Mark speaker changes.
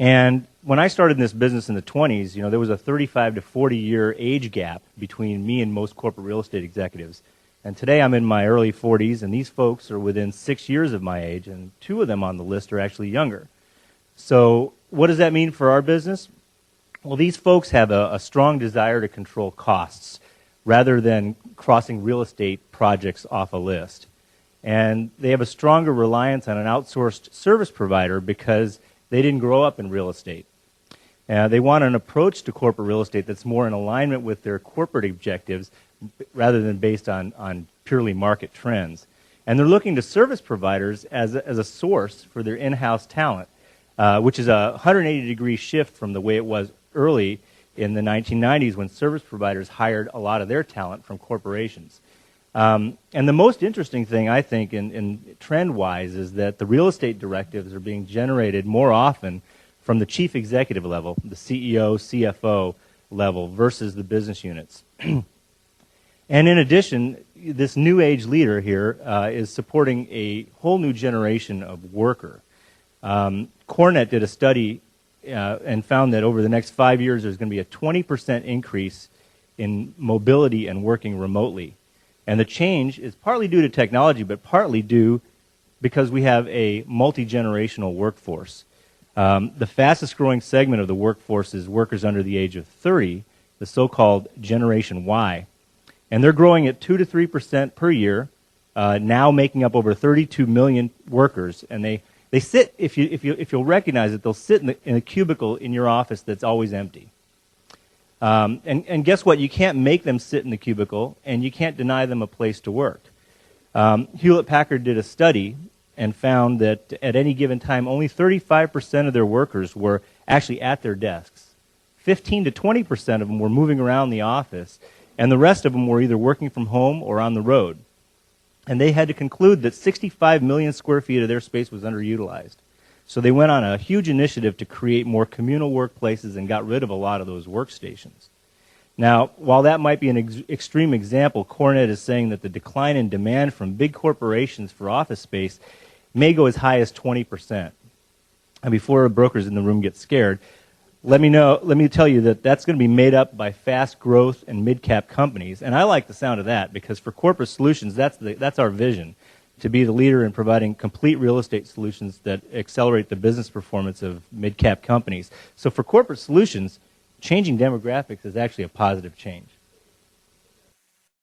Speaker 1: And when I started in this business in the 20s, there was a 35 to 40 year age gap between me and most corporate real estate executives. And today I'm in my early 40s, and these folks are within 6 years of my age, and 2 of them on the list are actually younger. So what does that mean for our business? Well, these folks have a strong desire to control costs rather than crossing real estate projects off a list. And they have a stronger reliance on an outsourced service provider because they didn't grow up in real estate. They want an approach to corporate real estate that's more in alignment with their corporate objectives rather than based on purely market trends. And they're looking to service providers as a source for their in-house talent, which is a 180-degree shift from the way it was early in the 1990s when service providers hired a lot of their talent from corporations. And the most interesting thing, I think, in trend-wise, is that the real estate directives are being generated more often from the chief executive level, the CEO, CFO level, versus the business units. And in addition, this new age leader here is supporting a whole new generation of worker. Cornet did a study and found that over the next 5 years there's going to be a 20% increase in mobility and working remotely. And the change is partly due to technology, but partly due because we have a multi-generational workforce. The fastest growing segment of the workforce is workers under the age of 30, the so-called Generation Y. And they're growing at 2 to 3% per year, now making up over 32 million workers. And they sit, if you'll recognize it, they'll sit in a cubicle in your office that's always empty. And guess what? You can't make them sit in the cubicle, and you can't deny them a place to work. Hewlett-Packard did a study and found that at any given time, only 35% of their workers were actually at their desks. 15 to 20% of them were moving around the office, and the rest of them were either working from home or on the road. And they had to conclude that 65 million square feet of their space was underutilized. So they went on a huge initiative to create more communal workplaces and got rid of a lot of those workstations. Now, while that might be an extreme example, Cornet is saying that the decline in demand from big corporations for office space may go as high as 20%. And before brokers in the room get scared, let me tell you that that's going to be made up by fast growth and mid-cap companies. And I like the sound of that because for corporate solutions, that's our vision, to be the leader in providing complete real estate solutions that accelerate the business performance of mid-cap companies. So for corporate solutions, changing demographics is actually a positive change.